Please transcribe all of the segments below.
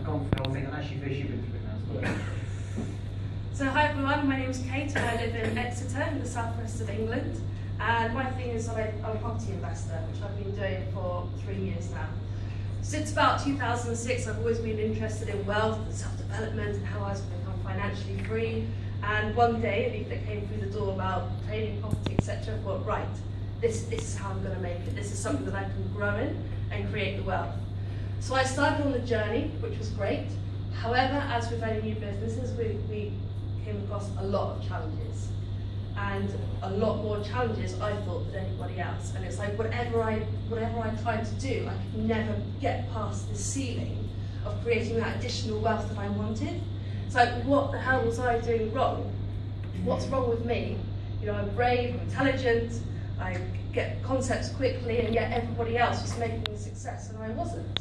gone for the whole thing, and actually fish you've been through it now. So hi everyone, my name is Kate and I live in Exeter in the southwest of England. And my thing is that I'm a property investor, which I've been doing for 3 years now. Since about 2006, I've always been interested in wealth and self-development and how I was going to become financially free. And one day, a leaflet came through the door about trading property, etc. I thought, right, this is how I'm going to make it. This is something that I can grow in and create the wealth. So I started on the journey, which was great. However, as with any new businesses, we came across a lot of challenges. And a lot more challenges, I thought, than anybody else. And it's like whatever I tried to do, I could never get past the ceiling of creating that additional wealth that I wanted. It's like, what the hell was I doing wrong? What's wrong with me? You know, I'm brave, I'm intelligent, I get concepts quickly, and yet everybody else was making a success and I wasn't.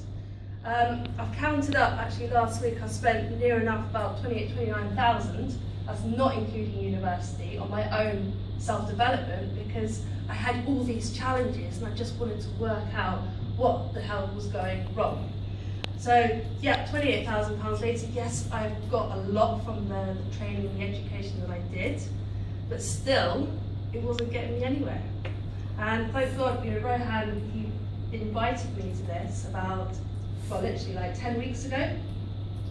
I've counted up, actually last week I spent near enough about 29,000, that's not including university, on my own self-development because I had all these challenges and I just wanted to work out what the hell was going wrong. So yeah, £28,000 later, yes, I've got a lot from the training and the education that I did, but still, it wasn't getting me anywhere. And thank God, you know, Rohan, he invited me to this about, well, literally like 10 weeks ago. I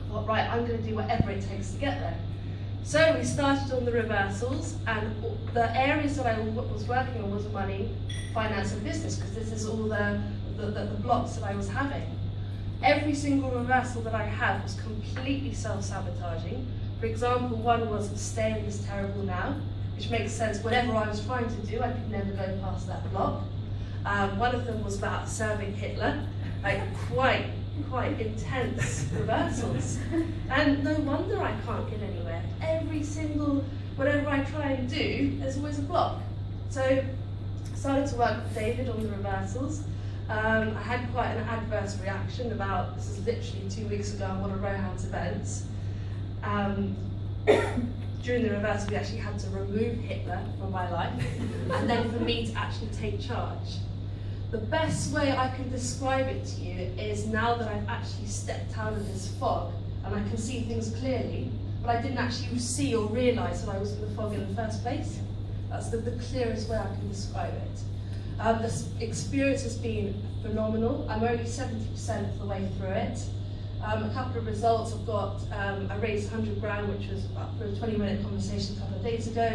thought, right, I'm going to do whatever it takes to get there. So we started on the reversals, and the areas that I was working on was money, finance and business, because this is all the blocks that I was having. Every single reversal that I had was completely self-sabotaging. For example, one was staying is terrible now, which makes sense. Whatever I was trying to do, I could never go past that block. One of them was about serving Hitler, like quite intense reversals. And no wonder I can't get anywhere. Every single, whatever I try and do, there's always a block. So I started to work with David on the reversals. I had quite an adverse reaction about, this is literally 2 weeks ago on one of Rohan's events. During the reversal, we actually had to remove Hitler from my life, and then for me to actually take charge. The best way I can describe it to you is now that I've actually stepped out of this fog and I can see things clearly, but I didn't actually see or realise that I was in the fog in the first place. That's the clearest way I can describe it. This experience has been phenomenal. I'm only 70% of the way through it. A couple of results, I've got, I raised 100 grand, which was for a 20-minute conversation a couple of days ago.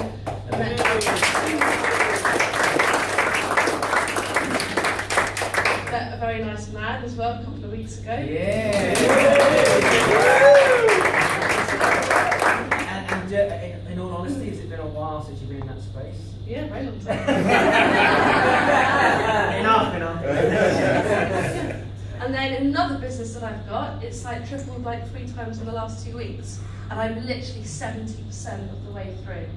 Met a very nice man as well a couple of weeks ago. Yeah! And in all honesty, has it been a while since you've been in that space? Yeah, very long time. Enough. And then another business that I've got, it's like tripled like 3 times in the last 2 weeks. And I'm literally 70% of the way through.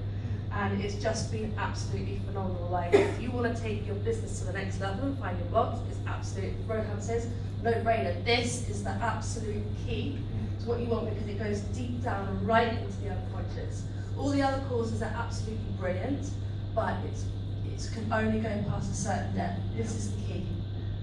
And it's just been absolutely phenomenal. Like, if you want to take your business to the next level and find your blocks, it's absolutely, Rohan says, no-brainer. This is the absolute key to what you want because it goes deep down and right into the unconscious. All the other courses are absolutely brilliant, but it can only go past a certain depth. This is the key.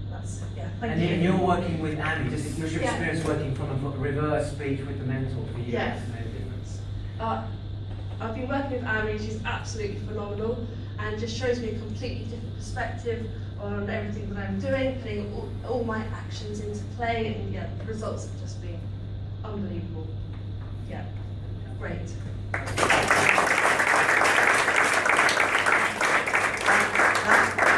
That's, yeah, thank you. And you're working with Annie, just your experience working from a reverse speech with the mentor for years has made a difference. I've been working with Annie, she's absolutely phenomenal and just shows me a completely different perspective on everything that I'm doing, putting all my actions into play, and yeah, the results have just been unbelievable. Yeah, great.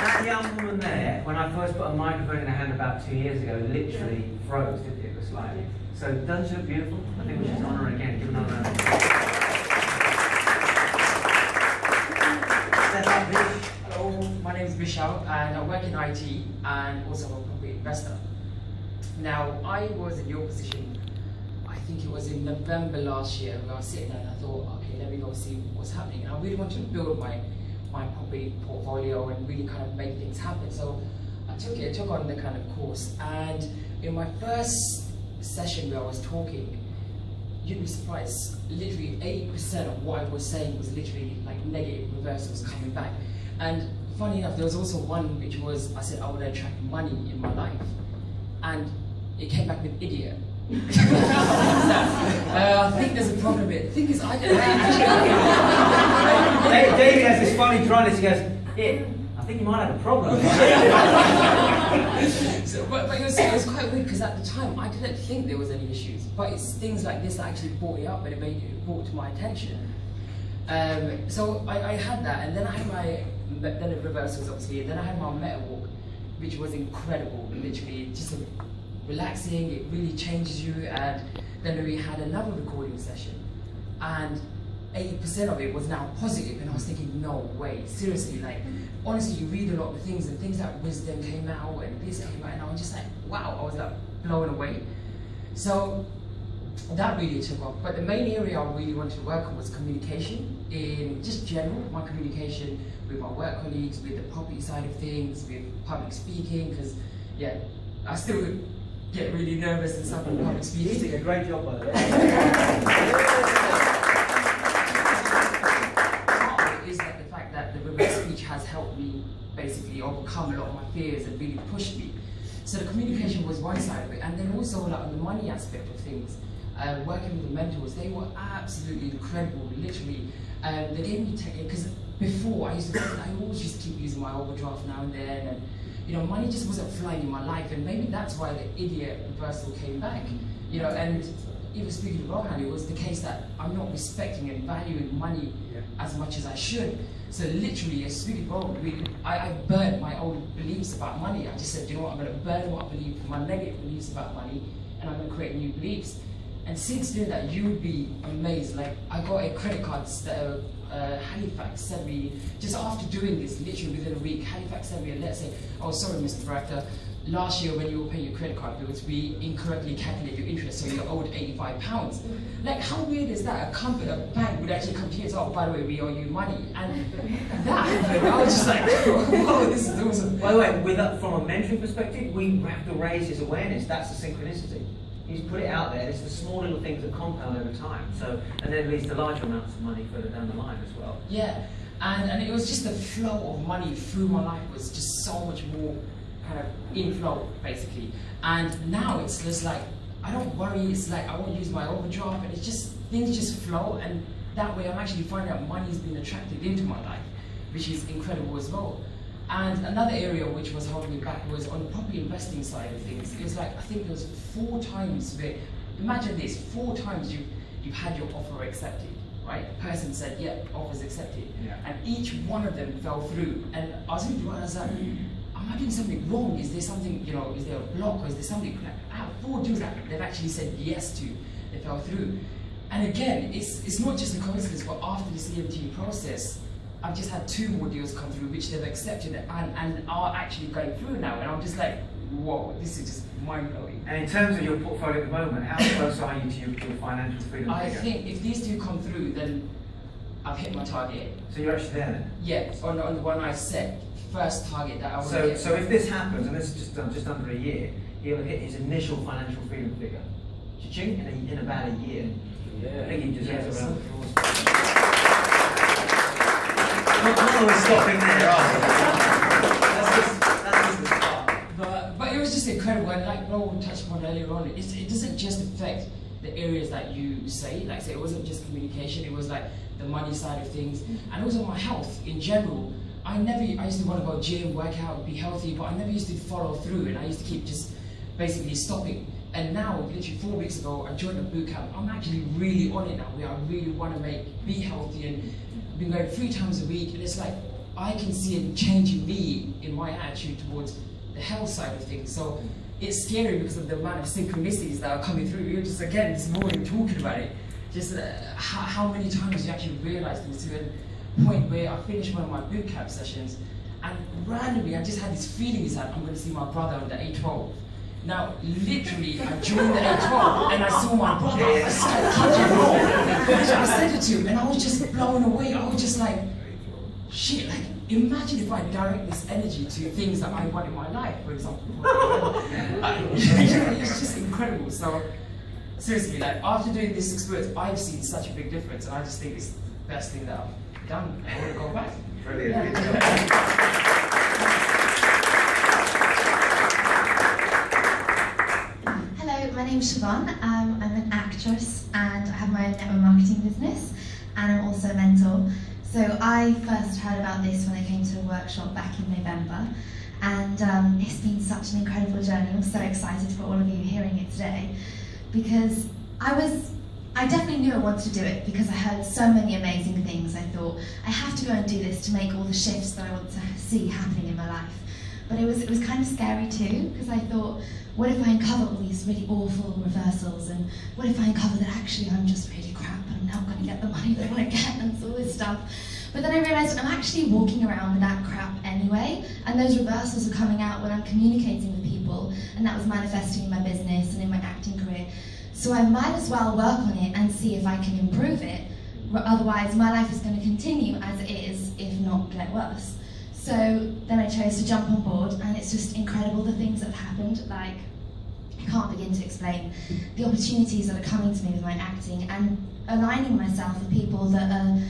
That young woman there, when I first put a microphone in her hand about 2 years ago, literally froze, didn't it? It was like, so doesn't she look beautiful? I think we should honour her again, give another round of applause. Hello, my name is Vishal and I work in IT and also I'm a property investor. Now, I was in your position, I think it was in November last year, where I was sitting there and I thought, okay, let me go see what's happening. And I really wanted to build my property portfolio and really kind of make things happen. So I took on the kind of course, and in my first session where I was talking, you'd be surprised, literally 80% of what I was saying was literally like negative reversals coming back. And funny enough, there was also one which was, I said I would attract money in my life, and it came back with idiot. I think there's a problem here. The thing is, I don't actually. David has this funny dryness. He goes, "Yeah, I think you might have a problem." So, but it was quite weird because at the time I didn't think there was any issues. But it's things like this that actually brought it up and it brought to my attention. So I had that, and then I had then the reversals obviously, and then I had my meta walk, which was incredible. Literally, just relaxing. It really changes you. And then we had another recording session, and 80% of it was now positive, and I was thinking, no way, seriously, like, honestly, you read a lot of things, and things like wisdom came out, and this came out, and I was just like, wow, I was like blown away. So that really took off. But the main area I really wanted to work on was communication, in just general, my communication with my work colleagues, with the property side of things, with public speaking, because, yeah, I still get really nervous and stuff with public speaking. You did a great job, by the way. Is that the fact that the reverse speech has helped me basically overcome a lot of my fears and really pushed me. So the communication was one side of it, and then also like on the money aspect of things, working with the mentors, they were absolutely incredible. Literally, they gave me technique because before I always just keep using my overdraft now and then, and you know, money just wasn't flying in my life, and maybe that's why the idiot reversal came back. You know, and even speaking to Rohan, it was the case that I'm not respecting and valuing money as much as I should. So literally, as speaking to Rohan, I burnt my old beliefs about money. I just said, you know what, I'm going to burn what I believe, my negative beliefs about money, and I'm going to create new beliefs. And since doing that, you would be amazed. Like, I got a credit card, Halifax sent me, just after doing this, literally within a week, Halifax sent me a letter saying, oh, sorry, Mr. Director, last year when you were paying your credit card bills, we incorrectly calculated your interest, so you're owed £85. Like, how weird is that? A company, a bank would actually come to you and say, oh, by the way, we owe you money. And that happened. I was just like, whoa, this is awesome. By the way, from a mentoring perspective, we have to raise his awareness. That's the synchronicity. You just put it out there. It's the small little things that compound over time. So, and then it leads to larger amounts of money further down the line as well. Yeah, and it was just the flow of money through my life was just so much more kind of inflow, basically. And now it's just like, I don't worry, it's like I won't use my overdraft, and it's just, things just flow, and that way I'm actually finding out money's been attracted into my life, which is incredible as well. And another area which was holding me back was on the property investing side of things. It was like, I think there was 4 times where, imagine this, 4 times you've had your offer accepted, right? A person said, yeah, offer's accepted. Yeah. And each one of them fell through. And I was thinking, I was like, am I doing something wrong? Is there something, you know, is there a block, or is there something, like, I have 4 deals that they've actually said yes to, they fell through. And again, it's not just a coincidence, but after this EMT process, I've just had 2 more deals come through which they've accepted and are actually going through now, and I'm just like, whoa, this is just mind-blowing. in terms of your portfolio at the moment, how close are you to your financial freedom I figure? think if these 2 come through, then I've hit my target. So you're actually there then? Yeah, on the one I set, first target that I want to get. So if this happens, and this is just under a year, he'll hit his initial financial freedom figure. Cha-ching, in about a year. Yeah. I think he deserves a round of applause. Not always stopping there, are we? That's just the start. But it was just incredible, and like Rowan touched upon earlier on, it doesn't just affect the areas that you say, like say it wasn't just communication, it was like the money side of things, and also my health in general. I used to want to go gym, work out, be healthy, but I never used to follow through, and I used to keep just basically stopping. And now, literally 4 weeks ago, I joined a boot camp. I'm actually really on it now, where I really want to be healthy, and I've been going 3 times a week, and it's like, I can see a change in me, in my attitude towards the health side of things. So it's scary because of the amount of synchronicities that are coming through. You're just, again, this morning talking about it, just how many times you actually realize things, to a point where I finished one of my boot camp sessions, and randomly I just had this feeling inside, I'm going to see my brother on the A12. Now, literally, I joined the A12 and I saw my brother. I said it to him, and I was just blown away. I was just like, shit, like, imagine if I direct this energy to things that I want in my life, for example. It's just incredible. So, seriously, like, after doing this experience, I've seen such a big difference, and I just think it's the best thing that I've done. I want to go back. Brilliant. Yeah. Hello, my name's Siobhan. I'm an actress and I have my own network marketing business, and I'm also a mentor. So I first heard about this when I came to a workshop back in November, and it's been such an incredible journey. I'm so excited for all of you hearing it today, because I definitely knew I wanted to do it because I heard so many amazing things. I thought, I have to go and do this to make all the shifts that I want to see happening in my life. But it was kind of scary too, because I thought, what if I uncover all these really awful reversals, and what if I uncover that actually I'm just really crap and I'm not going to get the money that I want to get and all this stuff. But then I realised I'm actually walking around with that crap anyway, and those reversals are coming out when I'm communicating with people, and that was manifesting in my business and in my acting career. So I might as well work on it and see if I can improve it, otherwise my life is going to continue as it is, if not get worse. So then I chose to jump on board, and it's just incredible the things that have happened. Like, I can't begin to explain the opportunities that are coming to me with my acting, and aligning myself with people that are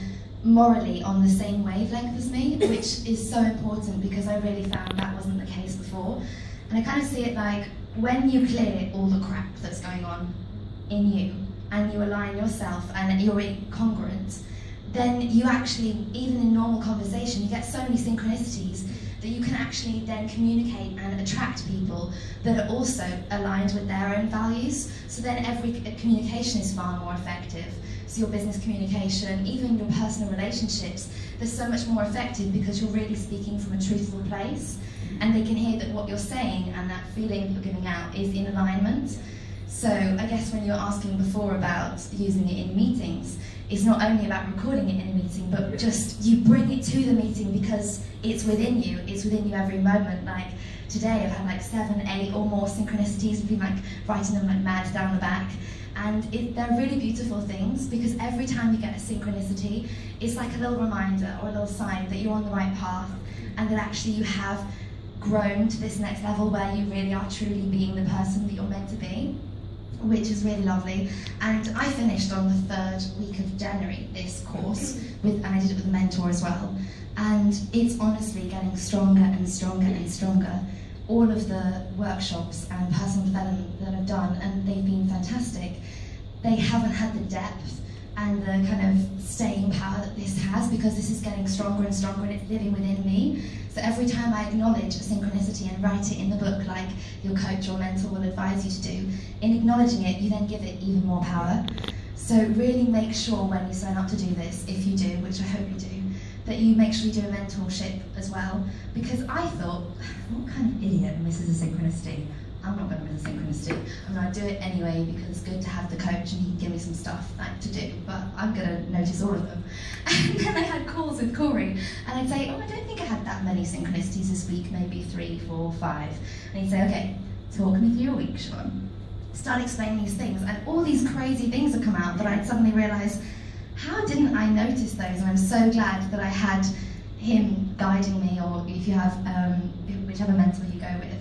morally on the same wavelength as me, which is so important because I really found that wasn't the case before. And I kind of see it like, when you clear all the crap that's going on in you, and you align yourself and you're congruent, then you actually, even in normal conversation, you get so many synchronicities that you can actually then communicate and attract people that are also aligned with their own values. So then every communication is far more effective. So your business communication, even your personal relationships, they're so much more effective because you're really speaking from a truthful place, and they can hear that what you're saying and that feeling that you're giving out is in alignment. So I guess when you were asking before about using it in meetings, it's not only about recording it in a meeting, but just you bring it to the meeting because it's within you every moment. Like today I've had like 7, 8 or more synchronicities. I've been like writing them like mad down the back. And they're really beautiful things, because every time you get a synchronicity, it's like a little reminder or a little sign that you're on the right path, and that actually you have grown to this next level where you really are truly being the person that you're meant to be, which is really lovely. And I finished on the 3rd week of January this course, and I did it with a mentor as well. And it's honestly getting stronger and stronger and stronger. All of the workshops and personal development that I've done, and they've been fantastic, they haven't had the depth and the kind of staying power that this has, because this is getting stronger and stronger and it's living within me. So every time I acknowledge a synchronicity and write it in the book, like your coach or mentor will advise you to do, in acknowledging it, you then give it even more power. So really make sure when you sign up to do this, if you do, which I hope you do, that you make sure you do a mentorship as well. Because I thought, what kind of idiot misses a synchronicity? I'm not going to miss a synchronicity. I'm going to do it anyway because it's good to have the coach and he can give me some stuff like to do, but I'm going to notice all of them. And then I had calls with Corey, and I'd say, oh, I don't think I had that many synchronicities this week, maybe 3, 4, 5. And he'd say, okay, talk me through your week, Siobhan. Start explaining these things, and all these crazy things would come out that I'd suddenly realise, how didn't I notice those? And I'm so glad that I had him guiding me, or if you have whichever mentor you go with,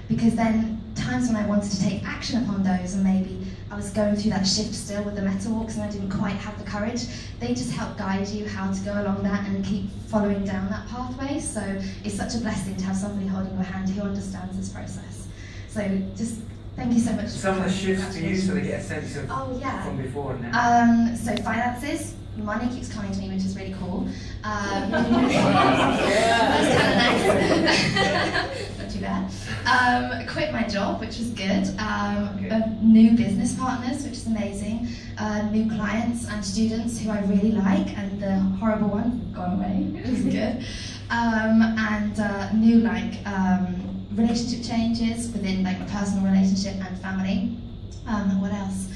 because then times when I wanted to take action upon those, and maybe I was going through that shift still with the meta walks and I didn't quite have the courage, they just help guide you how to go along that and keep following down that pathway. So it's such a blessing to have somebody holding your hand who understands this process. So just thank you so much. Some of the shifts to you, so they get a sense of from before and now. So finances, money keeps coming to me, which is really cool. That's kind of nice. Not too bad. Quit my job, which was good. New business partners, which is amazing. New clients and students who I really like, and the horrible one gone away, which is good. And new relationship changes within like my personal relationship and family. What else?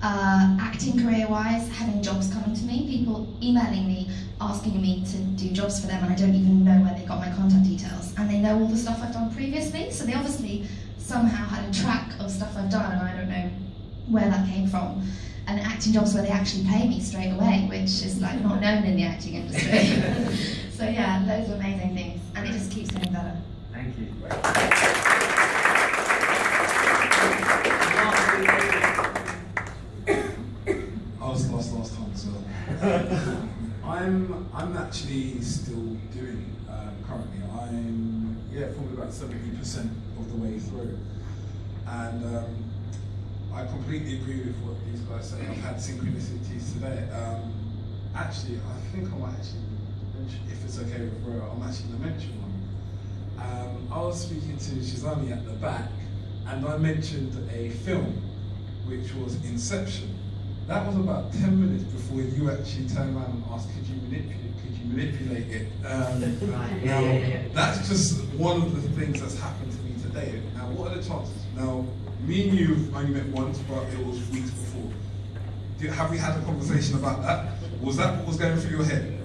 Acting career-wise, having jobs coming to me, people emailing me, asking me to do jobs for them, and I don't even know where they got my contact details, and they know all the stuff I've done previously, so they obviously somehow had a track of stuff I've done, and I don't know where that came from. And acting jobs where they actually pay me straight away, which is like not known in the acting industry. So yeah, loads of amazing things, and it just keeps getting better. Thank you. I was last time as well. I'm actually still doing currently. I'm probably about 70% of the way through, and I completely agree with what these guys say. I've had synchronicities today. Actually, I think I might actually mention, if it's okay with Roya, I'm actually going to mention one. I was speaking to Shizami at the back, and I mentioned a film, which was Inception. That was about 10 minutes before you actually turned around and asked, could you manipulate it? Right. That's just one of the things that's happened to me today. Now, what are the chances? Now, me and you have only met once, but it was weeks before. Have we had a conversation about that? Was that what was going through your head?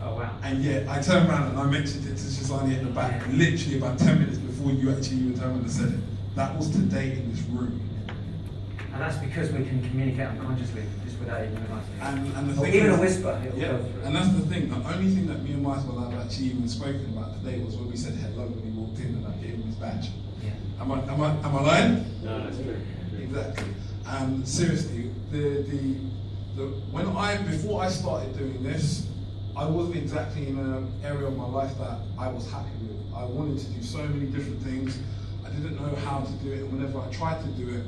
Oh, wow. And yet, I turned around and I mentioned it to Shizani at the back, literally about 10 minutes before you actually even turned around and said it. That was today in this room. And that's because we can communicate unconsciously, just without even realising it. And the Or thing even is, a whisper, it'll yeah, go through. and that's the thing. The only thing that me and Michael have actually even spoken about today was when we said hello when he walked in and I gave him his badge. Yeah. Am I lying? No, that's true. Exactly. Seriously, before I started doing this, I wasn't exactly in an area of my life that I was happy with. I wanted to do so many different things. I didn't know how to do it, and whenever I tried to do it,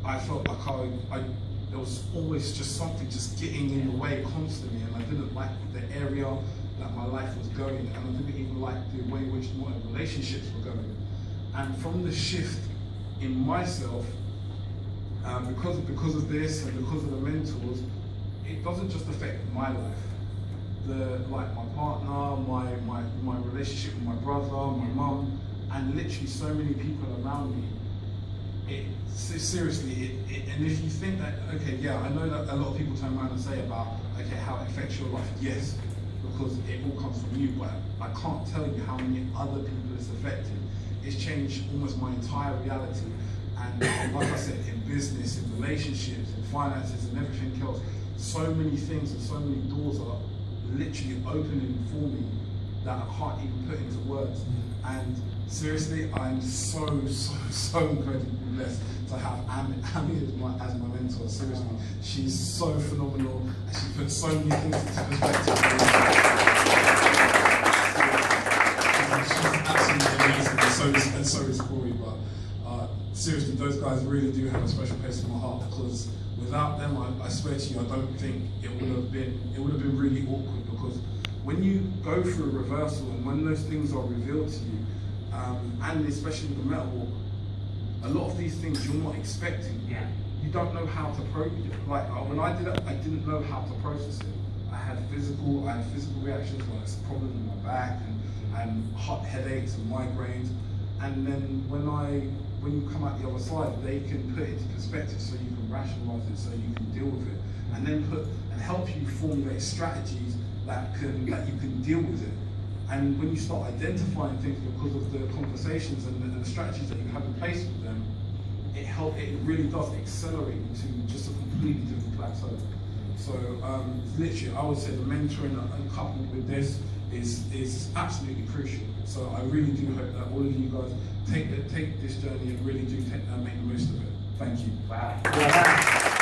I felt like there was always just something just getting in the way constantly, and I didn't like the area that my life was going, and I didn't even like the way in which my relationships were going. And from the shift in myself, because of this and because of the mentors, it doesn't just affect my life. My partner, my relationship with my brother, my mum, and literally so many people around me. Seriously, and if you think that, okay, yeah, I know that a lot of people turn around and say about, okay, how it affects your life, yes, because it all comes from you, but I can't tell you how many other people it's affected. It's changed almost my entire reality, and like I said, in business, in relationships, in finances, and everything else, so many things and so many doors are literally opening for me that I can't even put into words. And seriously, I'm so incredibly blessed to have Amy as my mentor. Seriously, she's so phenomenal, and she puts so many things into perspective. She's absolutely amazing, and so is Corey. But seriously, those guys really do have a special place in my heart, because without them, I swear to you, I don't think it would have been really awkward, because when you go through a reversal and when those things are revealed to you, and especially with the metal walk, a lot of these things you're not expecting. Yeah. You don't know how to process it. Like when I did it, I didn't know how to process it. I had physical reactions, like problems in my back and hot headaches and migraines. And then when you come out the other side, they can put it into perspective so you can rationalize it, so you can deal with it, and then help you formulate strategies that you can deal with it. And when you start identifying things because of the conversations and the strategies that you have in place with them, it really does accelerate you to just a completely different plateau. So literally, I would say the mentoring and coupled with this is absolutely crucial. So I really do hope that all of you guys take this journey and really do make the most of it. Thank you. Wow.